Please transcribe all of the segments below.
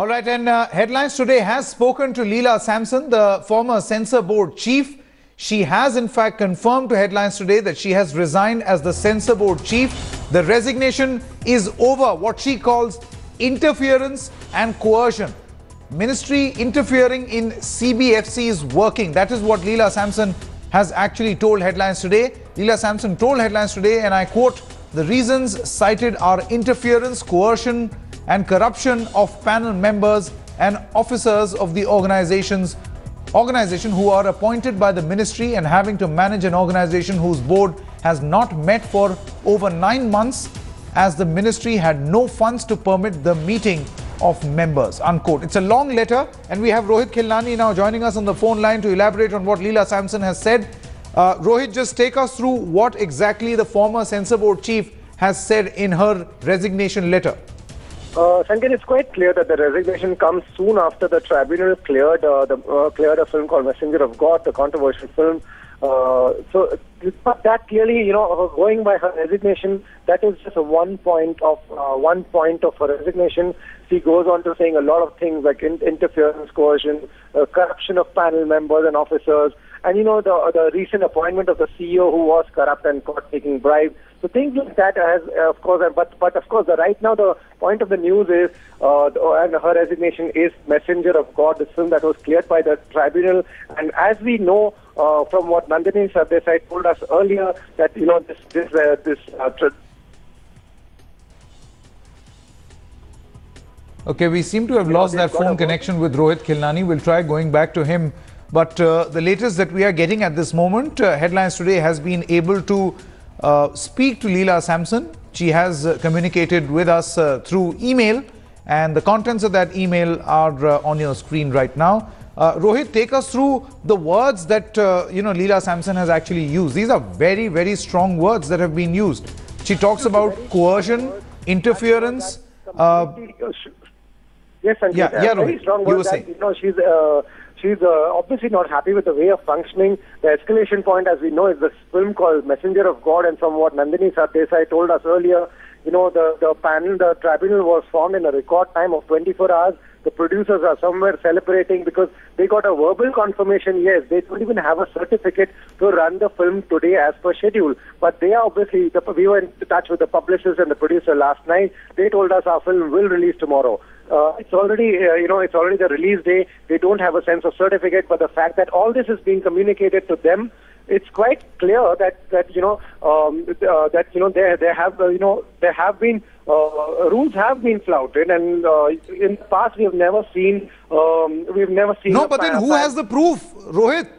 All right, and Headlines Today has spoken to Leela Samson, the former Censor Board Chief. She has in fact confirmed to Headlines Today that she has resigned as the Censor Board Chief. The resignation is over what she calls interference and coercion. Ministry interfering in CBFC's working. That is what Leela Samson has actually told Headlines Today. Leela Samson told Headlines Today, and I quote, "The reasons cited are interference, coercion and corruption of panel members and officers of the organization who are appointed by the ministry and having to manage an organization whose board has not met for over 9 months as the ministry had no funds to permit the meeting of members," unquote. It's a long letter, and we have Rohit Khilnani now joining us on the phone line to elaborate on what Leela Samson has said. Rohit, just take us through what exactly the former Censor Board Chief has said in her resignation letter. Sanket, it's quite clear that the resignation comes soon after the tribunal cleared a film called Messenger of God, the controversial film. But that clearly, going by her resignation, that is just one point of her resignation. She goes on to saying a lot of things like interference, coercion, corruption of panel members and officers, and the recent appointment of the CEO who was corrupt and caught taking bribes. So things like that has, of course, but of course, right now the point of the news is, and her resignation is Messenger of God, the film that was cleared by the tribunal. And as we know from what Nandini Sardesai told us earlier, that Okay, we seem to have lost that phone connection with Rohit Khilnani. We'll try going back to him. But the latest that we are getting at this moment, Headlines Today has been able to speak to Leela Samson. She has communicated with us through email, and the contents of that email are on your screen right now. Rohit, take us through the words that Leela Samson has actually used. These are very, very strong words that have been used. She talks about coercion, interference. Yes, and very strong words. She's obviously not happy with the way of functioning. The escalation point, as we know, is this film called Messenger of God, and from what Nandini Sardesai told us earlier, the tribunal was formed in a record time of 24 hours. The producers are somewhere celebrating because they got a verbal confirmation. Yes, they don't even have a certificate to run the film today as per schedule. But they are obviously, we were in touch with the publicist and the producer last night. They told us our film will release tomorrow. It's already, it's already the release day. They don't have a sense of certificate, but the fact that all this is being communicated to them, it's quite clear that there have been rules have been flouted, and in the past we have never seen. No, but then who has the proof, Rohit?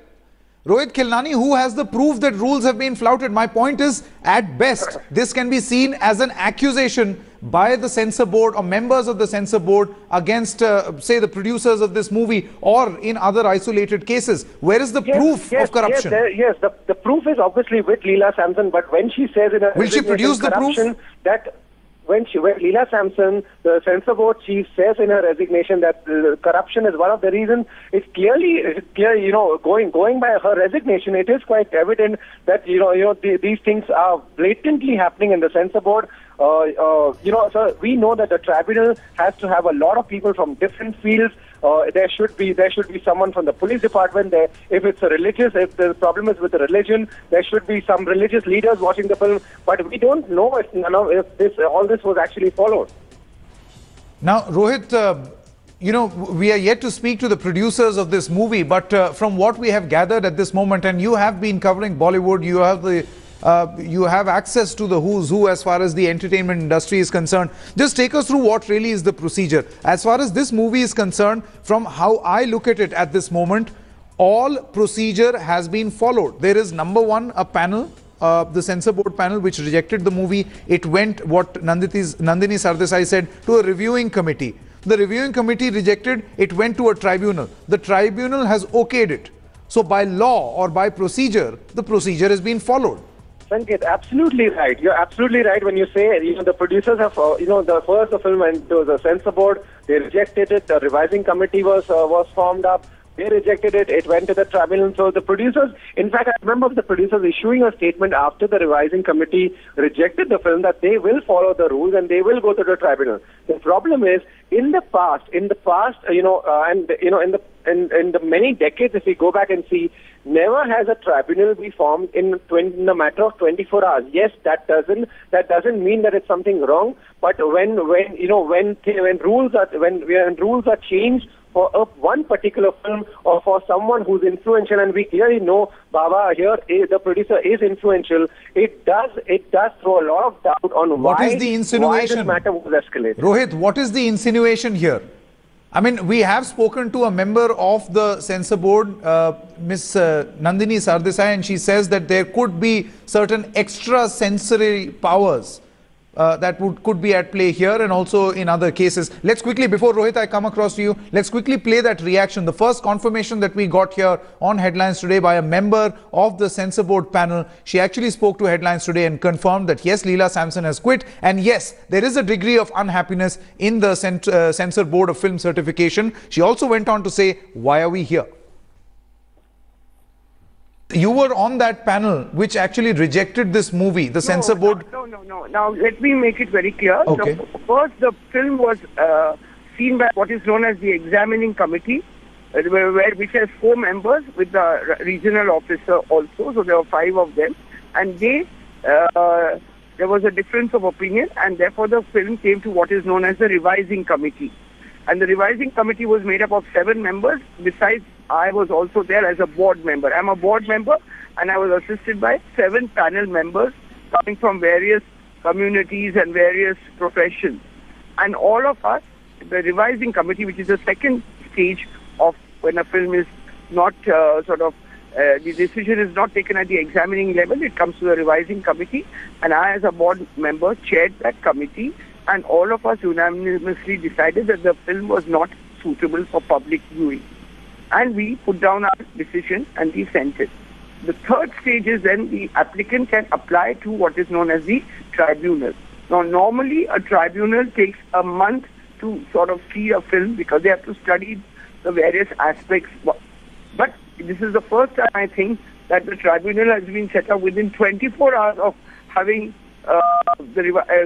Rohit Khilnani, who has the proof that rules have been flouted? My point is, at best, this can be seen as an accusation by the censor board or members of the censor board against, say, the producers of this movie, or in other isolated cases. Where is the proof of corruption? Yes, the proof is obviously with Leela Samson, but when she says in a will she produce the proof? That when Leela Samson, the Censor Board Chief, says in her resignation that corruption is one of the reasons, it's clear, going by her resignation, it is quite evident that, these things are blatantly happening in the Censor Board. So we know that the tribunal has to have a lot of people from different fields. There should be someone from the police department there. If the problem is with the religion, there should be some religious leaders watching the film. But we don't know if all this was actually followed. Now, Rohit, we are yet to speak to the producers of this movie, but from what we have gathered at this moment, and you have been covering Bollywood, you have access to the who's who as far as the entertainment industry is concerned. Just take us through what really is the procedure. As far as this movie is concerned, from how I look at it at this moment, all procedure has been followed. There is, number one, a panel, the censor board panel, which rejected the movie. It went, what Nandini Sardesai said, to a reviewing committee. The reviewing committee rejected, it went to a tribunal. The tribunal has okayed it. So by law or by procedure, the procedure has been followed. Sanket, absolutely right. You're absolutely right when you say, the producers have, the film went to the censor board, they rejected it, the revising committee was formed up. They rejected it. It went to the tribunal. So the producers, in fact, I remember the producers issuing a statement after the revising committee rejected the film that they will follow the rules and they will go to the tribunal. The problem is, in the past, in the many decades, if we go back and see, never has a tribunal be formed in a matter of 24 hours. Yes, that doesn't mean that it's something wrong. But when rules are changed for one particular film or for someone who's influential, and we clearly know Baba here, the producer is influential, it does throw a lot of doubt on why this matter was escalated. Rohit, what is the insinuation here? I mean, we have spoken to a member of the censor board, Ms. Nandini Sardesai, and she says that there could be certain extra sensory powers that could be at play here and also in other cases. Let's quickly, before Rohit I come across to you, let's quickly play that reaction. The first confirmation that we got here on Headlines Today by a member of the censor board panel. She actually spoke to Headlines Today and confirmed that yes, Leela Samson has quit, and yes, there is a degree of unhappiness in the censor board of film certification. She also went on to say, why are we here? You were on that panel which actually rejected this movie, the censor board. No. Now, let me make it very clear. Okay. First, the film was seen by what is known as the examining committee, which has 4 members with the regional officer also. So there were 5 of them. And there was a difference of opinion, and therefore the film came to what is known as the revising committee. And the revising committee was made up of 7 members. Besides, I was also there as a board member. I'm a board member, and I was assisted by 7 panel members coming from various communities and various professions. And all of us, the revising committee, which is the second stage of when a film is not the decision is not taken at the examining level, it comes to the revising committee. And I, as a board member, chaired that committee. And all of us unanimously decided that the film was not suitable for public viewing. And we put down our decision and we sent it. The third stage is then the applicant can apply to what is known as the tribunal. Now, normally a tribunal takes a month to sort of see a film because they have to study the various aspects. But this is the first time, I think, that the tribunal has been set up within 24 hours of having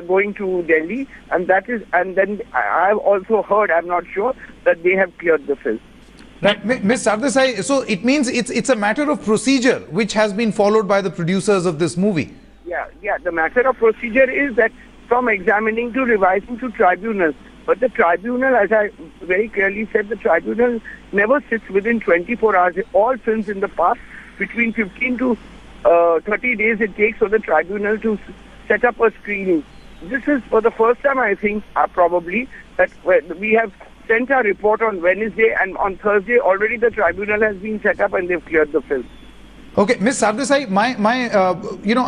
going to Delhi, and then I've also heard, I'm not sure, that they have cleared the film. Right, Ms. Sardesai, so it means it's a matter of procedure which has been followed by the producers of this movie. Yeah. The matter of procedure is that from examining to revising to tribunal. But the tribunal, as I very clearly said, the tribunal never sits within 24 hours. All films in the past, between 15 to 30 days it takes for the tribunal to set up a screening. This is for the first time, I think, probably, that we have sent our report on Wednesday, and on Thursday already the tribunal has been set up and they've cleared the film. Okay, Ms. Sardesai,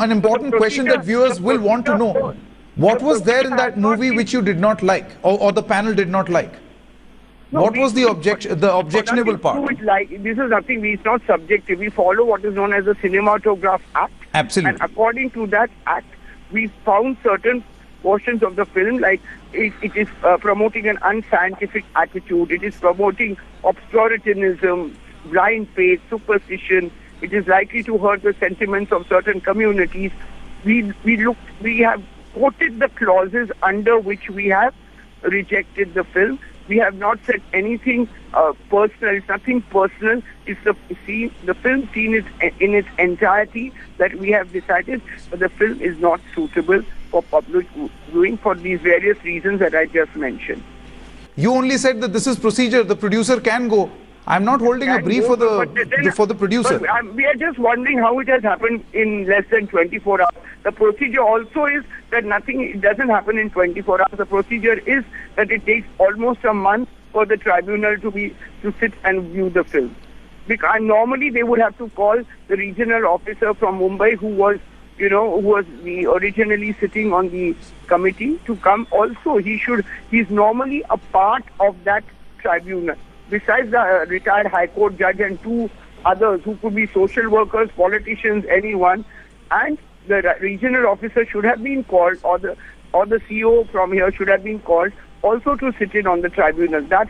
an important question that viewers will want to know. What was there in that movie which you did not like, or the panel did not like? No, what was the objectionable part? This is nothing, it's not subjective. We follow what is known as the Cinematograph Act. Absolutely. And according to that act, we found certain portions of the film, like it is promoting an unscientific attitude, it is promoting obscurantism, blind faith, superstition, it is likely to hurt the sentiments of certain communities. We have quoted the clauses under which we have rejected the film. We have not said anything personal. It's nothing personal. It's the film seen in its entirety that we have decided that the film is not suitable for public viewing for these various reasons that I just mentioned. You only said that this is procedure. The producer can go. I'm not holding a brief for the producer. We are just wondering how it has happened in less than 24 hours. The procedure also is that it doesn't happen in 24 hours. The procedure is that it takes almost a month for the tribunal to sit and view the film. Because normally they would have to call the regional officer from Mumbai who was originally sitting on the committee to come. Also, he's normally a part of that tribunal. Besides the retired High Court judge and 2 others who could be social workers, politicians, anyone, and the regional officer should have been called, or the CEO from here should have been called also to sit in on the tribunal. That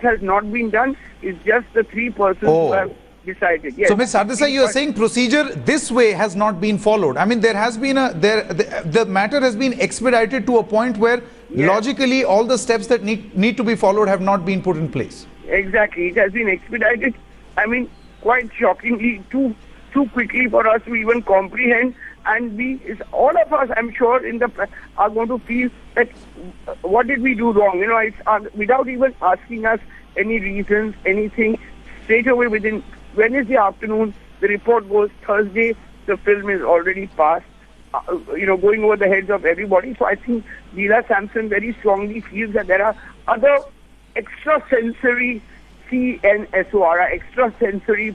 has not been done. It's just the three persons who have decided. Yes. So, Ms. Sardesai, you are saying procedure this way has not been followed. I mean, there has been the matter has been expedited to a point where logically all the steps that need to be followed have not been put in place. Exactly. It has been expedited. I mean, quite shockingly, too quickly for us to even comprehend. And all of us, I'm sure, are going to feel that what did we do wrong? You know, it's without even asking us any reasons, anything. Straight away within Wednesday afternoon, the report goes. Thursday, the film is already passed. Going over the heads of everybody. So I think Leela Samson very strongly feels that there are other extrasensory CNSOR, extrasensory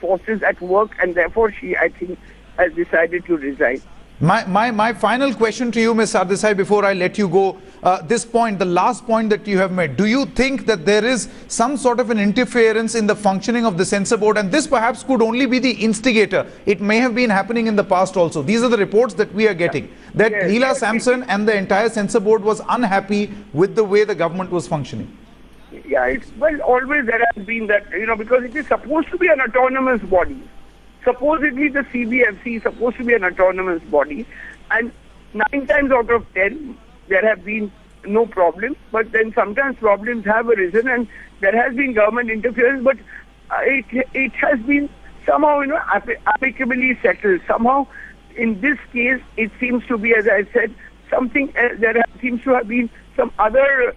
forces at work, and therefore she, I think, has decided to resign. My final question to you, Ms. Sardesai, before I let you go, this point, the last point that you have made, do you think that there is some sort of an interference in the functioning of the censor board, and this perhaps could only be the instigator? It may have been happening in the past also. These are the reports that we are getting, that Leela Samson and the entire censor board was unhappy with the way the government was functioning. Yeah, always there has been that, because it is supposed to be an autonomous body. Supposedly the CBFC is supposed to be an autonomous body, and 9 times out of 10 there have been no problems, but then sometimes problems have arisen and there has been government interference, but it has been somehow amicably settled. Somehow in this case it seems to be, as I said, something seems to have been some other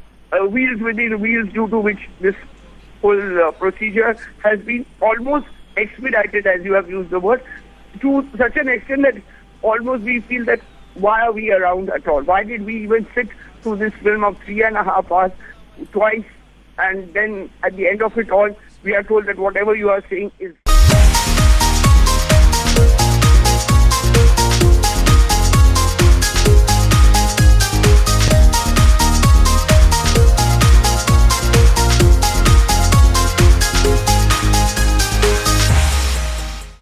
wheels within wheels, due to which this whole procedure has been almost expedited, as you have used the word, to such an extent that almost we feel that why are we around at all? Why did we even sit through this film of 3.5 hours twice, and then at the end of it all we are told that whatever you are saying is